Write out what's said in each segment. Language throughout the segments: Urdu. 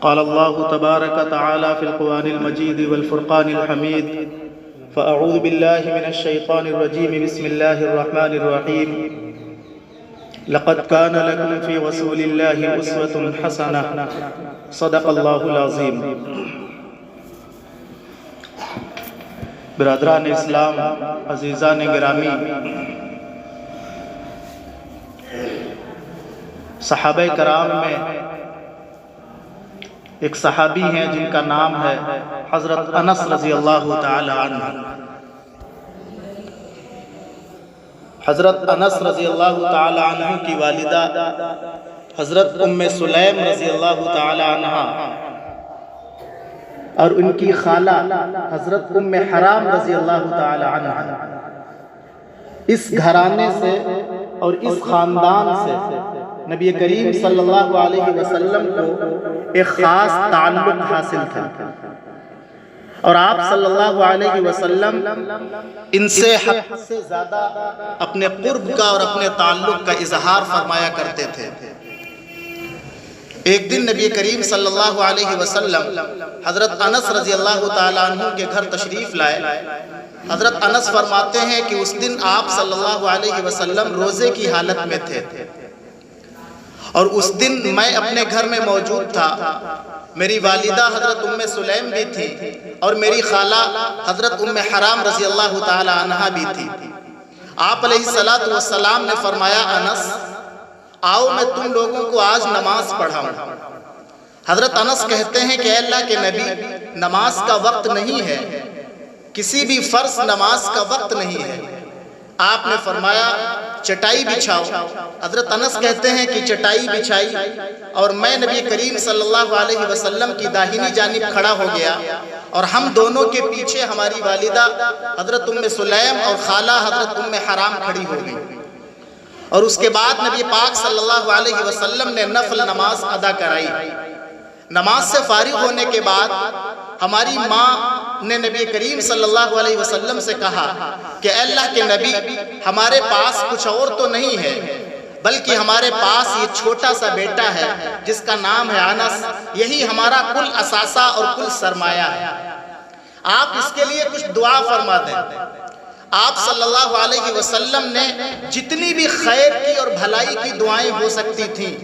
قال الله تبارك وتعالى في القرآن المجيد والفرقان الحميد فأعوذ بالله من الشيطان الرجيم بسم الله الرحمن الرحيم لقد كان لكم في رسول الله أسوة حسنة صدق الله العظيم۔ برادران اسلام، عزیزان گرامی، صحابہ کرام میں ایک صحابی ہیں جن کا نام ہے حضرت انس رضی اللہ تعالی عنہ۔ حضرت انس رضی اللہ تعالی عنہ کی والدہ حضرت ام سلیم رضی اللہ تعالی عنہ اور ان کی خالہ حضرت ام حرام رضی اللہ تعالی عنہ اس گھرانے سے اور اس خاندان سے نبی کریم صلی اللہ علیہ وسلم کو ایک خاص تعلق حاصل تھا، اور آپ صلی اللہ علیہ وسلم ان سے حد سے زیادہ اپنے قرب کا اور اپنے تعلق کا اظہار فرمایا کرتے تھے۔ ایک دن نبی کریم صلی اللہ علیہ وسلم حضرت انس رضی اللہ تعالیٰ عنہ کے گھر تشریف لائے۔ حضرت انس فرماتے ہیں کہ اس دن آپ صلی اللہ علیہ وسلم روزے کی حالت میں تھے، اور اس دن میں اپنے گھر میں موجود تھا۔ میری والدہ حضرت ام سلیم بھی تھی اور میری خالہ حضرت ام حرام رضی اللہ تعالی عنہا بھی تھی۔ آپ علیہ السلام نے فرمایا، انس آؤ میں تم لوگوں کو آج نماز پڑھاؤں۔ حضرت انس کہتے ہیں کہ اے اللہ کے نبی، نماز کا وقت نہیں ہے، کسی بھی فرض نماز کا وقت نہیں ہے۔ آپ نے فرمایا چٹائی بچھاؤ۔ حضرت انس کہتے ہیں کہ چٹائی بچھائی اور میں نبی کریم صلی اللہ علیہ وسلم کی داہنی جانب کھڑا ہو گیا، اور ہم دونوں کے پیچھے ہماری والدہ حضرت ام سلیم اور خالہ حضرت ام حرام کھڑی ہو گئی، اور اس کے بعد نبی پاک صلی اللہ علیہ وسلم نے نفل نماز ادا کرائی۔ نماز سے فارغ ہونے کے بعد ہماری ماں نے نبی کریم صلی اللہ علیہ وسلم سے کہا کہ اے اللہ کے نبی، ہمارے پاس کچھ اور تو نہیں ہے، بلکہ ہمارے پاس یہ چھوٹا سا بیٹا ہے جس کا نام ہے انس، یہی ہمارا کل اثاثہ اور کل سرمایہ ہے، آپ اس کے لیے کچھ دعا فرما دیں۔ آپ صلی اللہ علیہ وسلم نے جتنی بھی خیر کی اور بھلائی کی دعائیں ہو سکتی تھیں،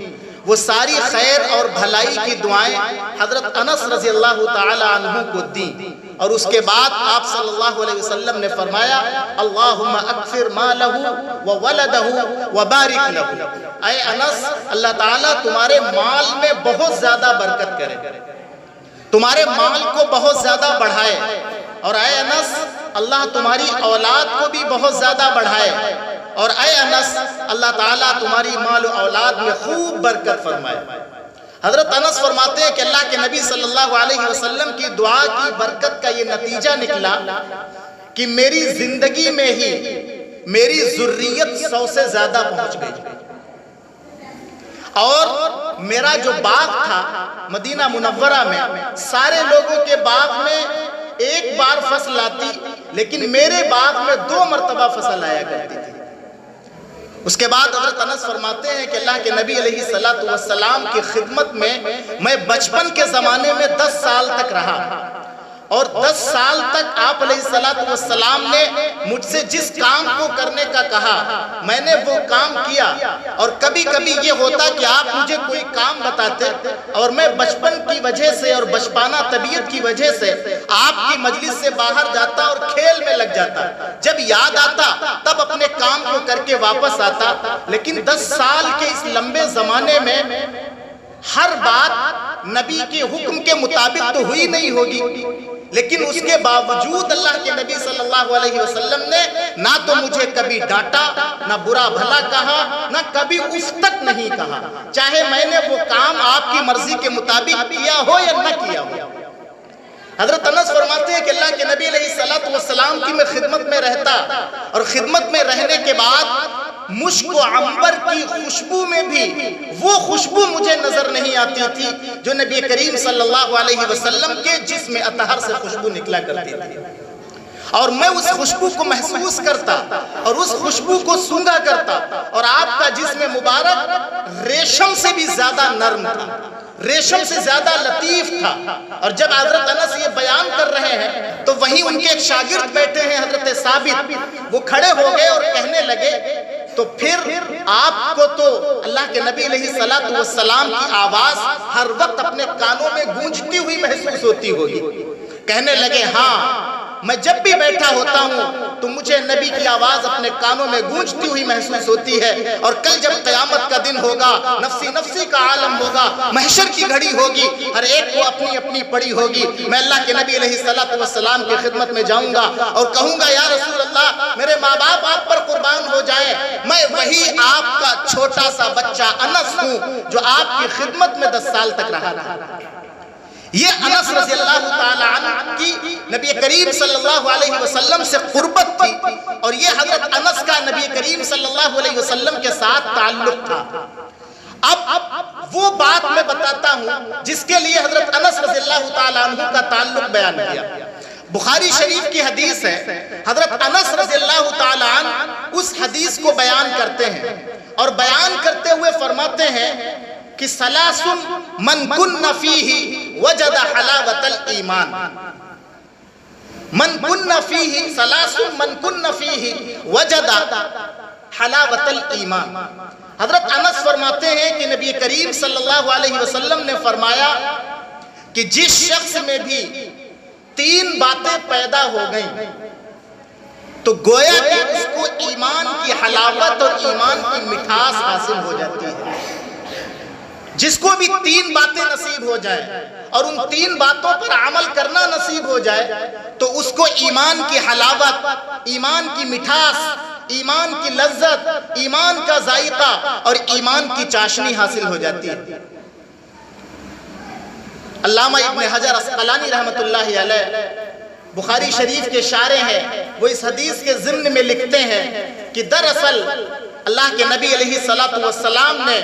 وہ ساری خیر اور بھلائی کی دعائیں حضرت انس رضی اللہ تعالی عنہ کو دیں، اور اس کے بعد آپ صلی اللہ علیہ وسلم نے فرمایا، اللہم اکثر مالہ وولدہ وبارک لہ۔ اے انس، اللہ تعالیٰ تمہارے مال میں بہت زیادہ برکت کرے، تمہارے مال کو بہت زیادہ بڑھائے، اور اے انس اللہ تمہاری اولاد کو بھی بہت زیادہ بڑھائے، اور اے انس اللہ تعالیٰ تمہاری مال و اولاد میں خوب برکت فرمائے۔ حضرت انس فرماتے ہیں کہ اللہ کے نبی صلی اللہ علیہ وسلم کی دعا کی برکت کا یہ نتیجہ نکلا کہ میری زندگی میں ہی میری ذریت 100 سے زیادہ پہنچ گئی، اور میرا جو باغ تھا مدینہ منورہ میں، سارے لوگوں کے باغ میں ایک بار فصل آتی، لیکن میرے باغ میں 2 مرتبہ فصل آیا کرتی تھی۔ اس کے بعد حضرت انس فرماتے ہیں کہ اللہ کے نبی علیہ السلام کی خدمت میں بچپن کے زمانے میں 10 سال تک رہا، اور 10 سال تک آپ علیہ السلام نے مجھ سے جس کام کو کرنے کا کہا میں نے وہ کام کیا، اور کبھی کبھی یہ ہوتا کہ آپ مجھے کوئی کام بتاتے اور میں بچپن کی وجہ سے اور بچپانہ طبیعت کی وجہ سے آپ کی مجلس سے باہر جاتا اور کھیل میں لگ جاتا، جب یاد آتا تب اپنے کام کو کر کے واپس آتا۔ لیکن 10 سال کے اس لمبے زمانے میں ہر بات نبی کے حکم کے مطابق تو ہوئی نہیں ہوگی، لیکن اس کے باوجود اللہ کے نبی صلی اللہ علیہ وسلم نے نہ تو مجھے کبھی ڈانٹا، نہ برا بھلا کہا، نہ کبھی اف تک نہیں کہا، چاہے میں نے وہ کام آپ کی مرضی کے مطابق کیا ہو یا نہ کیا ہو۔ حضرت انس فرماتے ہیں کہ اللہ کے نبی علیہ السلام کی میں خدمت میں رہتا، اور خدمت میں رہنے کے بعد مشک و عنبر کی خوشبو میں بھی وہ خوشبو مجھے نظر نہیں آتی تھی جو نبی کریم صلی اللہ علیہ وسلم کے جسم اطہر سے خوشبو نکلا کرتی تھی، اور میں اس خوشبو کو محسوس کرتا اور اس خوشبو کو سونگا کرتا، اور آپ کا جسم مبارک ریشم سے بھی زیادہ نرم تھا، ریشم سے زیادہ لطیف تھا. اور جب حضرت انس یہ بیان کر رہے ہیں تو وہیں ان کے ایک شاگرد بیٹھے ہیں حضرت ثابت، وہ کھڑے ہو گئے اور کہنے لگے تو پھر آپ کو تو اللہ کے نبی علیہ السلام کی آواز ہر وقت اپنے کانوں میں گونجتی ہوئی محسوس ہوتی ہوگی. کہنے لگے ہاں، میں جب بھی بیٹھا ہوتا ہوں تو مجھے نبی کی آواز اپنے کانوں میں گونجتی ہوئی محسوس ہوتی ہے. اور کل جب قیامت کا دن ہوگا، نفسی نفسی کا عالم ہوگا، محشر کی گھڑی ہوگی، ہر ایک کو اپنی اپنی پڑی ہوگی، میں اللہ کے نبی علیہ السلام کی خدمت میں جاؤں گا اور کہوں گا یا رسول اللہ میرے ماں باپ آپ پر قربان ہو جائیں، میں وہی آپ کا چھوٹا سا بچہ انس ہوں جو آپ کی خدمت میں 10 سال تک رہا تھا. یہ انس رضی اللہ تعالی عنہ کی نبی کریم صلی اللہ علیہ وسلم سے قربت تھی، اور یہ حضرت انس کا نبی کریم صلی اللہ علیہ وسلم کے ساتھ تعلق تھا. اب وہ بات میں بتاتا ہوں جس کے لیے حضرت انس رضی اللہ تعالی عنہ کا تعلق بیان کیا. بخاری شریف کی حدیث ہے، حضرت انس رضی اللہ تعالی عنہ اس حدیث کو بیان کرتے ہیں اور بیان کرتے ہوئے فرماتے ہیں کہ ثلاث من کن فیہ وجد حلاوت الایمان. من کن فیہ ثلاث من کن فیہ وجد حلاوت الایمان. حضرت انس فرماتے ہیں کہ نبی کریم صلی اللہ علیہ وسلم نے فرمایا کہ جس شخص میں بھی 3 باتیں پیدا ہو گئیں تو گویا کہ اس کو ایمان کی حلاوت اور ایمان کی مٹھاس حاصل ہو جاتی ہے. جس کو بھی 3 باتیں نصیب ہو جائیں اور ان 3 باتوں پر عمل کرنا نصیب ہو جائے تو اس کو ایمان کی حلاوت، ایمان کی مٹھاس، ایمان کی لذت، ایمان کا ذائقہ اور ایمان کی چاشنی حاصل ہو جاتی ہے. علامہ ابن حجر عسقلانی رحمت اللہ علیہ بخاری شریف کے شارح ہیں، وہ اس حدیث کے ضمن میں لکھتے ہیں کہ دراصل اللہ کے نبی علیہ السلام نے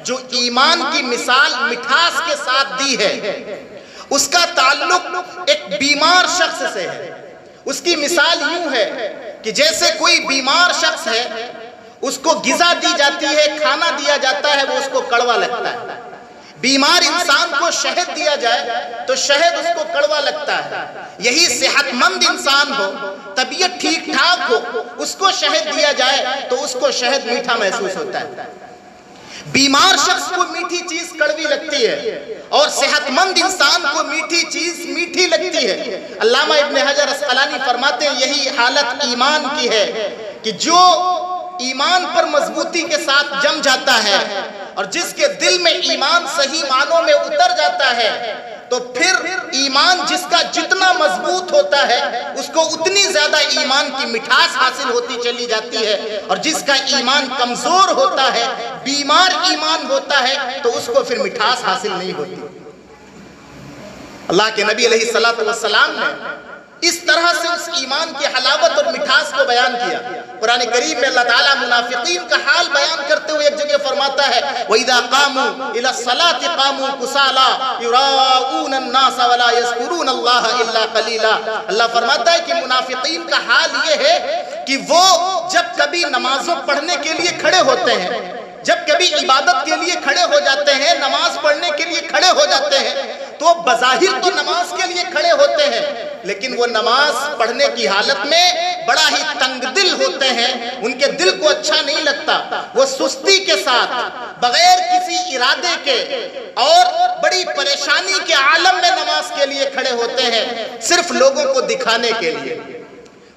جو ایمان کی مثال مٹھاس کے ساتھ دی ہے اس کا تعلق ایک بیمار شخص سے ہے. اس کی مثال یوں ہے کہ جیسے کوئی بیمار شخص ہے، اس کو غذا دی جاتی ہے، کھانا دیا جاتا ہے، وہ اس کو کڑوا لگتا ہے. بیمار انسان کو شہد دیا جائے تو شہد اس کو کڑوا لگتا ہے. یہی صحت مند انسان ہو، طبیعت ٹھیک ٹھاک ہو، اس کو شہد دیا جائے تو اس کو شہد میٹھا محسوس ہوتا ہے. بیمار شخص کو میٹھی چیز کڑوی لگتی ہے اور صحت مند انسان کو میٹھی چیز میٹھی لگتی ہے. علامہ ابن حجر عسقلانی فرماتے ہیں یہی حالت ایمان کی ہے کہ جو ایمان پر مضبوطی کے ساتھ جم جاتا ہے اور جس کے دل میں ایمان صحیح معنوں میں اتر جاتا ہے تو پھر ایمان جس کا جتنا مضبوط ہوتا ہے اس کو اتنی زیادہ ایمان کی مٹھاس حاصل ہوتی چلی جاتی ہے، اور جس کا ایمان کمزور ہوتا ہے، بیمار ایمان ہوتا ہے تو اس کو پھر مٹھاس حاصل نہیں ہوتی. اللہ کے نبی علیہ السلام نے اس طرح سے اس ایمان کی حلاوت اور مٹھاس کو بیان کیا. قرآن کریم میں اللہ تعالیٰ منافقین کا حال بیان کرتے ہوئے ایک جگہ فرماتا ہے وَإِذَا قَامُوا إِلَى الصَّلَاةِ قَامُوا كُسَالَىٰ يُرَاءُونَ النَّاسَ وَلَا يَذْكُرُونَ اللَّهَ إِلَّا قَلِيلًا. اللہ فرماتا ہے کہ منافقین کا حال یہ ہے کہ وہ جب کبھی نمازوں پڑھنے کے لیے کھڑے ہوتے ہیں، جب کبھی عبادت کے لیے کھڑے ہو جاتے ہیں، نماز پڑھنے کے لیے کھڑے ہو جاتے ہیں تو بظاہر تو نماز کے لیے کھڑے ہوتے ہیں لیکن وہ نماز پڑھنے کی حالت میں بڑا ہی تنگ دل ہوتے ہیں. ان کے دل کو اچھا نہیں لگتا، وہ سستی کے ساتھ بغیر کسی ارادے کے اور بڑی پریشانی کے عالم میں نماز کے لیے کھڑے ہوتے ہیں صرف لوگوں کو دکھانے کے لیے.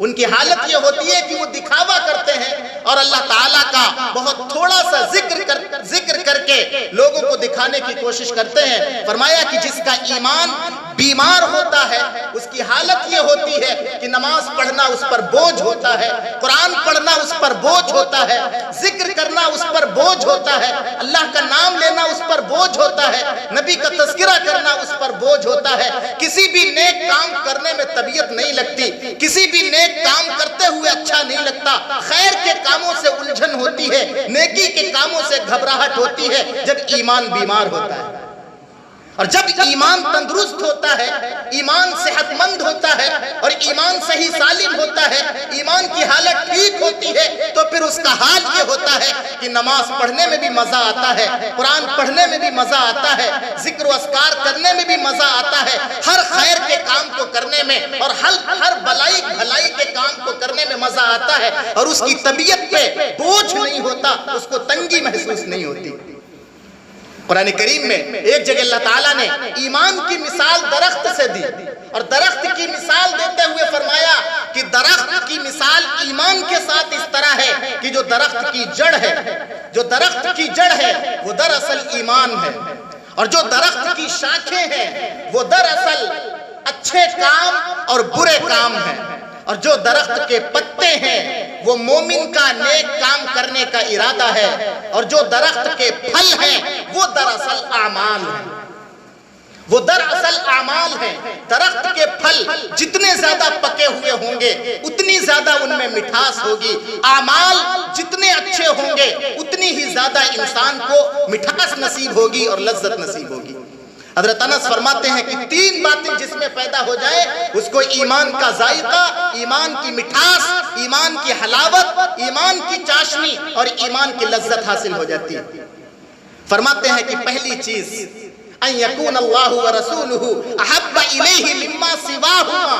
ان کی حالت یہ ہوتی ہے کہ وہ دکھاوا کرتے ہیں اور اللہ تعالیٰ کا بہت تھوڑا سا ذکر کر کے لوگوں کو دکھانے کی کوشش کرتے ہیں. فرمایا کہ جس کا ایمان بیمار ہوتا ہے اس کی حالت یہ ہوتی ہے کہ نماز پڑھنا اس پر بوجھ ہوتا ہے، قرآن پڑھنا اس پر بوجھ ہوتا ہے، ذکر کرنا اس پر بوجھ ہوتا ہے، اللہ کا نام لینا اس پر بوجھ ہوتا ہے، نبی کا تذکرہ کرنا اس پر بوجھ ہوتا ہے. کسی بھی نیک کام کرنے میں طبیعت نہیں لگتی، کسی بھی نیک کام کرتے ہوئے اچھا نہیں لگتا. خیر کے کاموں سے الجھن ہوتی ہے، نیکی کے کاموں سے گھبراہٹ ہوتی ہے جب ایمان بیمار ہوتا ہے. اور جب ایمان تندرست ہوتا ہے، ایمان صحت مند ہوتا ہے اور ایمان صحیح سالم ہوتا ہے، ایمان کی حالت ٹھیک ہوتی ہے، تو پھر اس کا حال یہ ہوتا ہے کہ نماز پڑھنے میں بھی مزہ آتا ہے، قرآن پڑھنے میں بھی مزہ آتا ہے، ذکر و اذکار کرنے میں بھی مزہ آتا ہے، ہر خیر کے کام کو کرنے میں اور ہر بھلائی کے کام کو کرنے میں مزہ آتا ہے، اور اس کی طبیعت پہ بوجھ نہیں ہوتا، اس کو تنگی محسوس نہیں ہوتی۔ قرآن کریم میں ایک جگہ اللہ تعالیٰ نے ایمان کی مثال درخت سے دی، اور درخت کی مثال دیتے ہوئے فرمایا کہ درخت کی مثال ایمان کے ساتھ اس طرح ہے کہ جو درخت کی جڑ ہے، جو درخت کی جڑ ہے وہ دراصل ایمان ہے، اور جو درخت کی شاخیں ہیں وہ دراصل اچھے کام اور برے کام ہیں، اور جو درخت کے پتے ہیں وہ مومن کا نیک کام کرنے کا ارادہ ہے، اور جو درخت کے پھل ہیں وہ دراصل اعمال ہیں، وہ دراصل اعمال ہیں۔ درخت کے پھل جتنے زیادہ پکے ہوئے ہوں گے اتنی زیادہ ان میں مٹھاس ہوگی، اعمال جتنے اچھے ہوں گے اتنی ہی زیادہ انسان کو مٹھاس نصیب ہوگی اور لذت نصیب ہوگی۔ حضرت انس فرماتے ہیں کہ 3 باتیں جس میں پیدا ہو جائے اس کو ایمان کا ذائقہ، ایمان کی مٹھاس، ایمان کی حلاوت، ایمان کی چاشنی اور ایمان کی لذت حاصل ہو جاتی ہے۔ فرماتے ہیں کہ پہلی چیز ان یکون اللہ ورسولہ احب الیہ مما سواہما،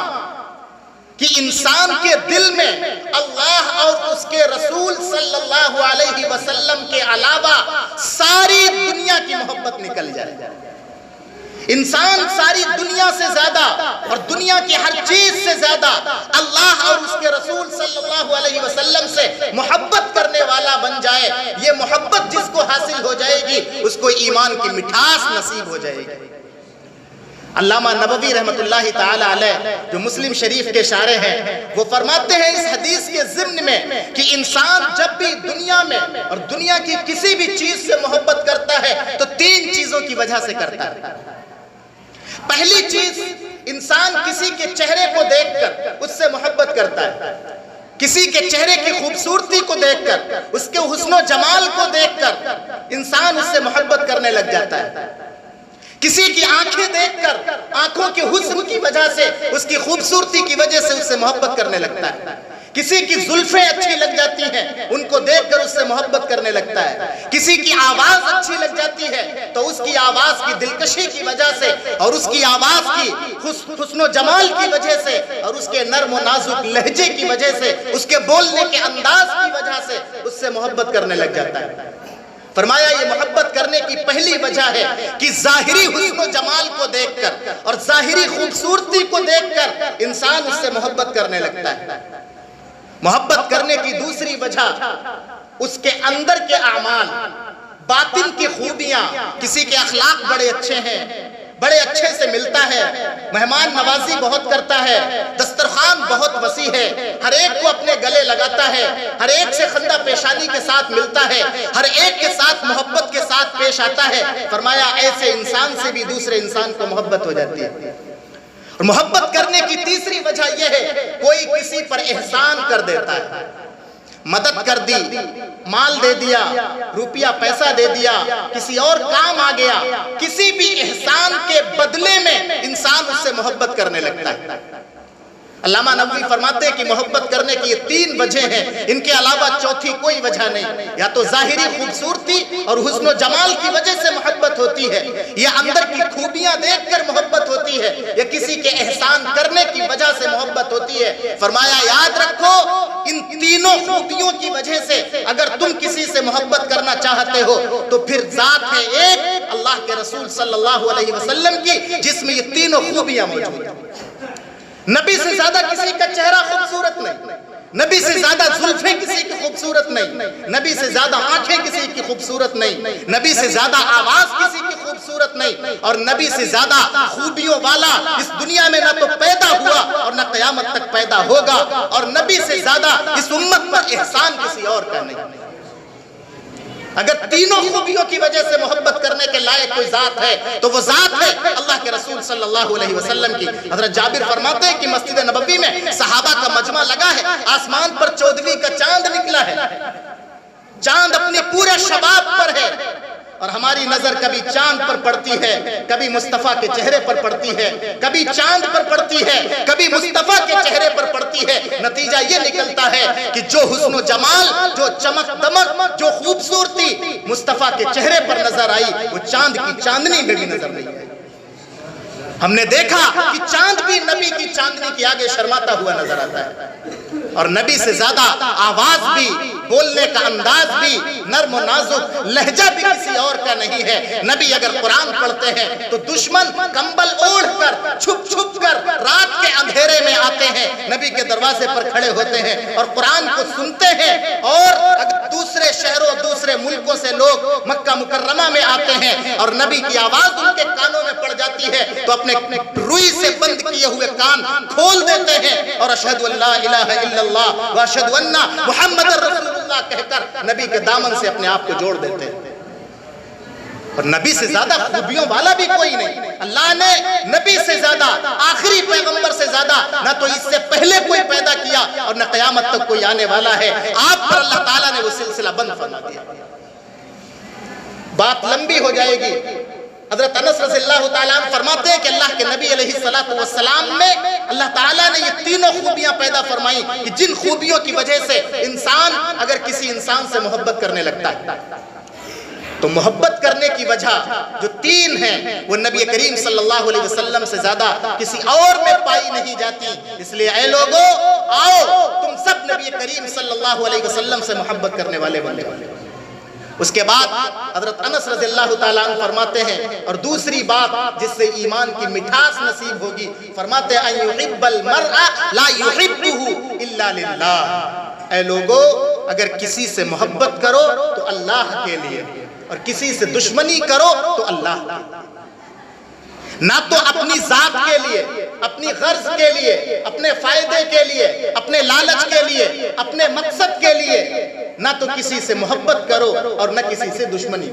کہ انسان کے دل میں اللہ اور اس کے رسول صلی اللہ علیہ وسلم کے علاوہ ساری دنیا کی محبت نکل جائے۔ انسان ساری دنیا سے زیادہ اور دنیا کی ہر چیز سے زیادہ اللہ اور اس کے رسول صلی اللہ علیہ وسلم سے محبت کرنے والا بن جائے، یہ محبت جس کو حاصل ہو جائے گی اس کو ایمان کی مٹھاس نصیب ہو جائے گی۔ علامہ نبوی رحمت اللہ تعالی علیہ جو مسلم شریف کے شارح ہیں، وہ فرماتے ہیں اس حدیث کے ضمن میں کہ انسان جب بھی دنیا میں اور دنیا کی کسی بھی چیز سے محبت کرتا ہے تو 3 چیزوں کی وجہ سے کرتا ہے۔ پہلی چیز، انسان کسی کے چہرے کو دیکھ کر اس سے محبت کرتا ہے، کسی کے چہرے کی خوبصورتی کو دیکھ کر، اس کے حسن و جمال کو دیکھ کر انسان اس سے محبت کرنے لگ جاتا ہے، کسی کی آنکھیں دیکھ کر آنکھوں کے حسن کی وجہ سے، اس کی خوبصورتی کی وجہ سے اس سے محبت کرنے لگتا ہے، کسی کی زلفیں اچھی لگ جاتی ہیں ان کو دیکھ کر اس سے محبت کرنے لگتا ہے، کسی کی آواز اچھی لگ جاتی ہے تو اس کی آواز کی دلکشی کی وجہ سے اور اس کی آواز کی حسن و جمال کی وجہ سے اور اس کے نرم و نازک لہجے کی وجہ سے، اس کے بولنے کے انداز کی وجہ سے اس سے محبت کرنے لگ جاتا ہے۔ فرمایا یہ محبت کرنے کی پہلی وجہ ہے کہ ظاہری حسن و جمال کو دیکھ کر اور ظاہری خوبصورتی کو دیکھ کر انسان اس سے محبت کرنے لگتا ہے۔ محبت کرنے کی دوسری وجہ اس کے اندر کے اعمال، باطن کی خوبیاں، کسی کے اخلاق بڑے اچھے ہیں، بڑے اچھے سے ملتا ہے، مہمان نوازی بہت کرتا ہے، دسترخوان بہت وسیع ہے، ہر ایک کو اپنے گلے لگاتا ہے، ہر ایک سے خندہ پیشانی کے ساتھ ملتا ہے، ہر ایک کے ساتھ محبت کے ساتھ پیش آتا ہے۔ فرمایا ایسے انسان سے بھی دوسرے انسان کو محبت ہو جاتی ہے۔ اور محبت کرنے کی تیسری وجہ یہ ہے کوئی کسی پر احسان کر دیتا ہے، مدد کر دی، مال دے دیا، روپیہ پیسہ دے دیا، کسی اور کام آ گیا، کسی بھی احسان کے بدلے میں انسان اس سے محبت کرنے لگتا ہے۔ علامہ نبوی فرماتے ہیں کہ محبت کرنے کی یہ 3 وجہ ہیں، ان کے علاوہ چوتھی کوئی وجہ نہیں۔ یا تو ظاہری خوبصورتی اور حسن و جمال کی وجہ سے محبت ہوتی ہے، یا اندر کی خوبیاں دیکھ کر محبت ہوتی ہے، یا کسی کے احسان کرنے کی وجہ سے محبت ہوتی ہے۔ فرمایا یاد رکھو ان تینوں خوبیوں کی وجہ سے اگر تم کسی سے محبت کرنا چاہتے ہو تو پھر ذات ہے ایک اللہ کے رسول صلی اللہ علیہ وسلم کی جس میں یہ تینوں خوبیاں موجود ہیں۔ نبی سے زیادہ کسی کا چہرہ خوبصورت نہیں، نبی سے زیادہ زلفیں کسی کی خوبصورت نہیں، نبی سے زیادہ آنکھیں کسی کی خوبصورت نہیں، نبی سے زیادہ آواز کسی کی خوبصورت نہیں، اور نبی سے زیادہ خوبیوں والا اس دنیا میں نہ تو پیدا ہوا اور نہ قیامت تک پیدا ہوگا، اور نبی سے زیادہ اس امت پر احسان کسی اور کا نہیں۔ اگر تینوں خوبیوں کی وجہ سے محبت کرنے کے لائق کوئی ذات ہے تو وہ ذات ہے اللہ کے رسول صلی اللہ علیہ وسلم کی۔ حضرت جابر فرماتے ہیں کہ مسجد نبوی میں صحابہ کا مجمع لگا ہے، آسمان پر 14ویں کا چاند نکلا ہے، چاند اپنے پورے شباب پر ہے، اور ہماری نظر کبھی چاند پر پڑتی ہے، کبھی مصطفیٰ کے چہرے پر پڑتی ہے، کبھی چاند پر پڑتی ہے، کبھی مصطفیٰ کے چہرے پر پڑتی ہے۔ نتیجہ یہ نکلتا ہے کہ جو حسن و جمال، جو چمک دمک، جو خوبصورتی مصطفیٰ کے چہرے پر نظر آئی، وہ چاند کی چاندنی میں بھی نظر نہیں آئی۔ ہم نے دیکھا کہ چاند بھی نبی کی چاندنی کے آگے شرماتا ہوا نظر آتا ہے، اور نبی سے زیادہ آواز بھی، بولنے کا انداز بھی، نرم و نازک لہجہ بھی کسی اور کا نہیں ہے۔ نبی اگر قرآن پڑھتے ہیں تو دشمن کمبل اوڑھ کر، چھپ چھپ کر رات کے اندھیرے میں آتے ہیں، نبی کے دروازے پر کھڑے ہوتے ہیں اور قرآن کو سنتے ہیں۔ اور اگر دوسرے شہروں، دوسرے ملکوں سے لوگ مکہ مکرمہ میں آتے ہیں اور نبی کی آواز ان کے کانوں میں پڑ جاتی ہے تو اپنے روئی سے بند کیے ہوئے کان کھول دیتے ہیں اور اشہد ان لا الہ الا اللہ واشہد ان محمد رسول اللہ کہہ کر نبی کے دامن سے اپنے آپ کو جوڑ دیتے ہیں۔ اور نبی سے زیادہ خوبیوں والا بھی کوئی نہیں۔ اللہ نے نبی سے زیادہ، آخری پیغمبر سے زیادہ نہ تو اس سے پہلے کوئی پیدا کیا اور نہ قیامت تک کوئی آنے والا ہے۔ آپ پر اللہ تعالیٰ نے وہ سلسلہ بند فرما دیا۔ بات لمبی ہو جائے گی۔ حضرت انس رضی اللہ تعالیٰ عنہ فرماتے ہیں کہ اللہ کے نبی علیہ السلام میں اللہ تعالیٰ نے یہ تینوں خوبیاں پیدا فرمائیں کہ جن خوبیوں کی وجہ سے انسان اگر کسی انسان سے محبت کرنے لگتا ہے تو محبت کرنے کی وجہ جو تین ہیں وہ نبی کریم صلی اللہ علیہ وسلم سے زیادہ کسی اور میں پائی نہیں جاتی۔ اس لیے اے لوگو آؤ تم سب نبی کریم صلی اللہ علیہ وسلم سے محبت کرنے والے بنے۔ اس کے بعد حضرت انس رضی اللہ تعالیٰ عنہ فرماتے ہیں، اور دوسری بات جس سے ایمان کی مٹھاس نصیب ہوگی، فرماتے ہیں ان یحب المرء لا یحبہ الا للہ۔ اے لوگو اگر کسی سے محبت کرو تو اللہ کے لیے، اور کسی سے دشمنی کرو تو اللہ کے لیے۔ نہ تو اپنی ذات کے لیے، اپنی غرض کے لیے، اپنے فائدے کے لیے، اپنے لالچ کے لیے، اپنے مقصد کے لیے، نہ تو کسی سے محبت کرو اور نہ کسی سے دشمنی۔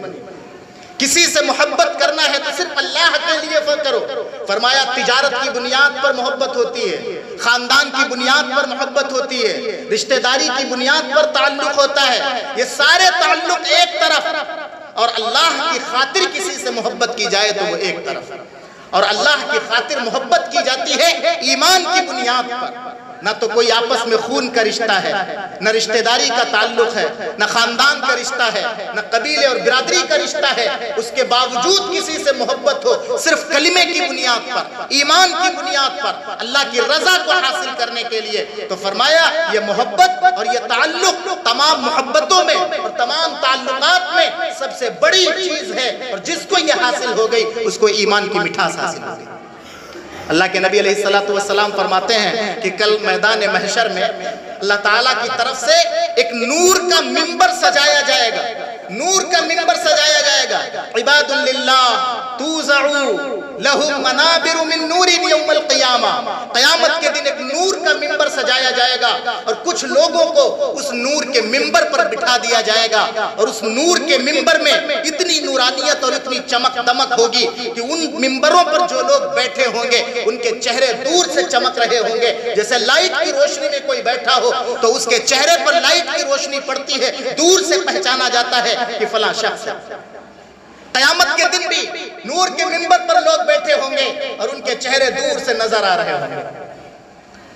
کسی سے محبت کرنا ہے تو صرف اللہ کے لیے کرو۔ فرمایا تجارت کی بنیاد پر محبت ہوتی ہے، خاندان کی بنیاد پر محبت ہوتی ہے، رشتہ داری کی بنیاد پر تعلق ہوتا ہے، یہ سارے تعلق ایک طرف، اور اللہ کی خاطر کسی سے محبت کی جائے تو وہ ایک طرف۔ اور اللہ کی خاطر محبت کی جاتی ہے ایمان کی بنیاد پر۔ نہ تو کوئی آپس میں خون کا رشتہ ہے، نہ رشتہ داری کا تعلق ہے، نہ خاندان کا رشتہ ہے، نہ قبیلے اور برادری کا رشتہ ہے، اس کے باوجود کسی سے محبت ہو صرف کلمے کی بنیاد پر، ایمان کی بنیاد پر، اللہ کی رضا کو حاصل کرنے کے لیے۔ تو فرمایا یہ محبت اور یہ تعلق تمام محبتوں میں اور تمام تعلقات میں سب سے بڑی چیز ہے، اور جس کو یہ حاصل ہو گئی اس کو ایمان کی مٹھاس حاصل ہو گئی۔ اللہ کے نبی علیہ السلام فرماتے ہیں کہ کل میدان محشر میں اللہ تعالیٰ کی طرف سے ایک نور کا منبر سجایا جائے گا، نور کا منبر سجایا جائے گا۔ عباد للہ توزع لہم منابر من نور یوم القیامہ، قیامت کے دن ایک نور کا منبر سجایا جائے گا، اور کچھ لوگوں کو اس نور کے منبر پر بٹھا دیا جائے گا، اور اس نور کے منبر میں اتنی نورانیت اور اتنی چمک دمک ہوگی کہ ان منبروں پر جو لوگ بیٹھے ہوں گے ان کے چہرے دور سے چمک رہے ہوں گے، جیسے لائٹ کی روشنی میں کوئی بیٹھا ہو تو اس کے چہرے پر لائٹ کی روشنی پڑتی ہے، دور سے پہچانا جاتا ہے کہ فلاں شخص ہے۔ قیامت کے دن بھی نور کے منبر پر لوگ بیٹھے ہوں گے اور ان کے چہرے دور سے نظر آ رہے ہوں گے۔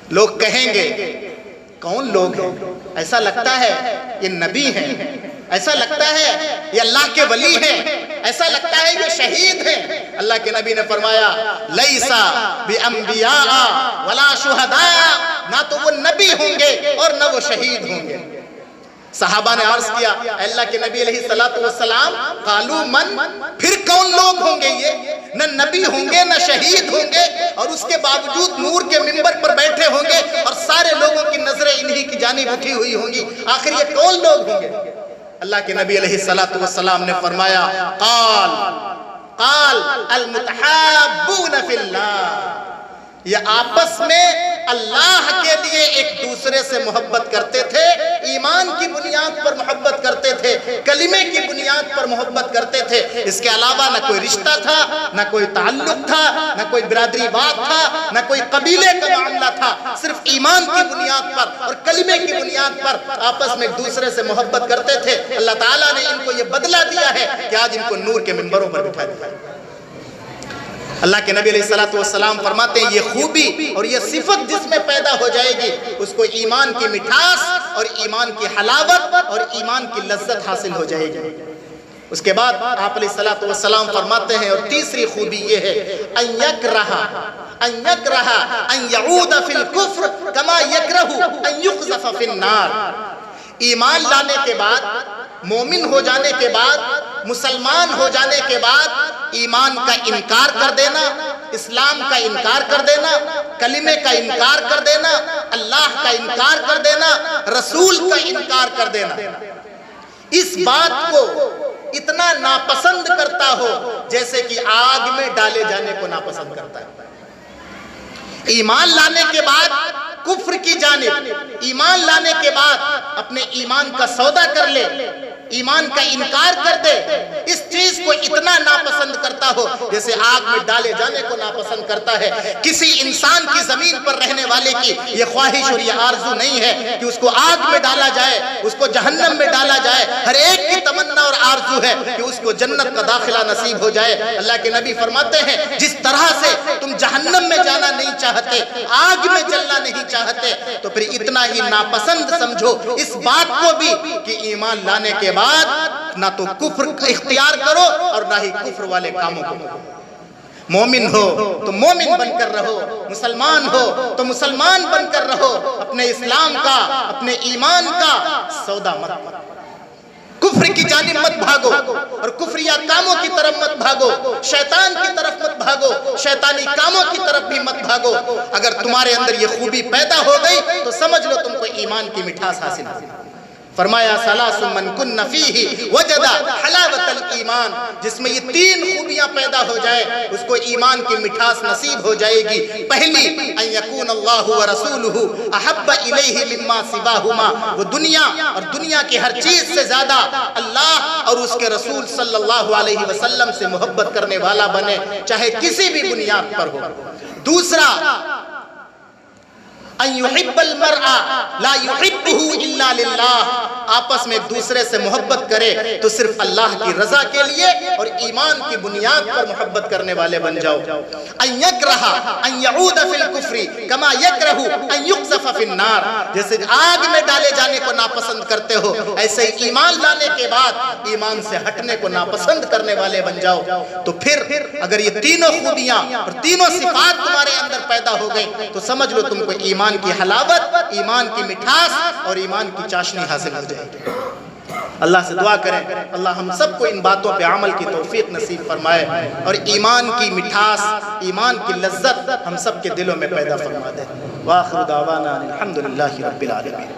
لوگ کہیں گے کون لوگ ہیں؟ ایسا لگتا ہے یہ نبی ہیں، ایسا لگتا ہے یہ اللہ کے ولی ہیں، ایسا لگتا ہے یہ شہید ہیں۔ اللہ کے نبی نے فرمایا لیسا بانبیاء ولا شہداء، نہ تو وہ نبی ہوں گے اور نہ وہ شہید ہوں گے۔ صحابہ نے عرض کیا اے اللہ کے نبی علیہ السلام قالوا من، پھر کون لوگ ہوں گے؟ یہ نہ نبی ہوں گے نہ شہید ہوں گے، اور اس کے باوجود نور کے منبر پر بیٹھے ہوں گے اور سارے لوگوں کی نظریں انہی کی جانب اٹھی ہوئی ہوں گی، آخر یہ کون لوگ ہوں گے؟ اللہ کے نبی علیہ السلام نے فرمایا قال المتحابون فی اللہ، یہ آپس میں اللہ کے لیے ایک دوسرے سے محبت کرتے تھے، ایمان کی بنیاد پر محبت کرتے تھے، کلمے کی بنیاد پر محبت کرتے تھے۔ اس کے علاوہ نہ کوئی رشتہ تھا، نہ کوئی تعلق تھا، نہ کوئی برادری بات تھا، نہ کوئی قبیلے کا معاملہ تھا، صرف ایمان کی بنیاد پر اور کلمے کی بنیاد پر آپس میں ایک دوسرے سے محبت کرتے تھے۔ اللہ تعالیٰ نے ان کو یہ بدلہ دیا ہے کہ آج ان کو نور کے منبروں پر بٹھا دیا۔ اللہ کے نبی علیہ السلام فرماتے ہیں یہ خوبی اور یہ صفت جس میں پیدا ہو جائے گی اس کو ایمان کی مٹھاس اور ایمان کی حلاوت اور ایمان کی لذت حاصل ہو جائے گی۔ اس کے بعد آپ علیہ السلام فرماتے ہیں اور تیسری خوبی یہ ہے ان یکرہ ان یعود فی الکفر کما یکرہ ان یقذف فی النار۔ ایمان لانے کے بعد، مومن ہو جانے کے بعد، مسلمان ہو جانے کے بعد ایمان کا انکار کر دینا، اسلام کا انکار کر دینا، کلمے کا انکار کر دینا، اللہ کا انکار کر دینا، رسول کا انکار کر دینا، اس بات کو اتنا ناپسند کرتا ہو جیسے کہ آگ میں ڈالے جانے کو ناپسند کرتا ہے۔ ایمان لانے کے بعد کفر کی جانب، ایمان لانے کے بعد اپنے ایمان کا سودا کر لے، ایمان کا انکار کر دے، اس چیز کو اتنا ناپسند کرتا ہو جیسے آگ میں ڈالے جانے کو ناپسند کرتا ہے۔ کسی انسان کی زمین پر رہنے والے کی یہ خواہش اور یہ آرزو نہیں ہے کہ اس کو آگ میں ڈالا جائے، اس کو جہنم میں ڈالا جائے۔ ہر ایک کی تمنا اور آرزو ہے کہ اس کو جنت کا داخلہ نصیب ہو جائے۔ اللہ کے نبی فرماتے ہیں جس طرح سے تم جہنم میں جانا نہیں چاہتے، آگ میں جلنا نہیں چاہتے، تو پھر اتنا ہی ناپسند سمجھو اس بات کو بھی کہ ایمان لانے کے بعد نہ تو کفر اختیار کرو اور نہ ہی کفر والے کاموں کو۔ مومن ہو تو مومن بن کر رہو، مسلمان ہو تو مسلمان بن کر رہو، اپنے اسلام کا، اپنے ایمان کا سودا مت کرو، کفر کی جانب مت بھاگو اور کفریہ کاموں کی طرف مت بھاگو، شیطان کی طرف مت بھاگو، شیطانی کاموں کی طرف بھی مت بھاگو۔ اگر تمہارے اندر یہ خوبی پیدا ہو گئی تو سمجھ لو تم کو ایمان کی مٹھاس حاصل ہے۔ فرمایا ثلاث من کن فیہ وجد حلاوت الایمان، جس میں یہ تین خوبیاں پیدا ہو جائے اس کو ایمان کی مٹھاس نصیب ہو جائے گی۔ پہلی ان یکون اللہ ورسولہ احب الیہ مما سواہما، وہ دنیا اور دنیا کی ہر چیز سے زیادہ اللہ اور اس کے رسول صلی اللہ علیہ وسلم سے محبت کرنے والا بنے، چاہے کسی بھی بنیاد پر ہو۔ دوسرا ان یحب المرء لا یحبہ الا للہ، آپس میں ایک دوسرے سے محبت کرے تو صرف اللہ کی رضا کے لیے اور ایمان کی بنیاد پر محبت کرنے والے بن جاؤ۔ ان یکرہ ان یعود فی الکفر کما یکرہ ان یقذف فی النار، جیسے آگ میں ڈالے جانے کو ناپسند کرتے ہو ایسے ہی ایمان لانے کے بعد ایمان سے ہٹنے کو ناپسند کرنے والے بن جاؤ۔ تو پھر اگر یہ تینوں خوبیاں اور تینوں صفات تمہارے اندر پیدا ہو گئی تو سمجھ لو تم کو ایمان کی حلاوت، ایمان کی مٹھاس اور ایمان کی چاشنی حاصل ہو جائے گی۔ اللہ سے دعا کریں اللہ ہم سب کو ان باتوں پہ عمل کی توفیق نصیب فرمائے اور ایمان کی مٹھاس، ایمان کی لذت ہم سب کے دلوں میں پیدا فرما دے۔ وآخر دعوانا الحمدللہ رب العالمین۔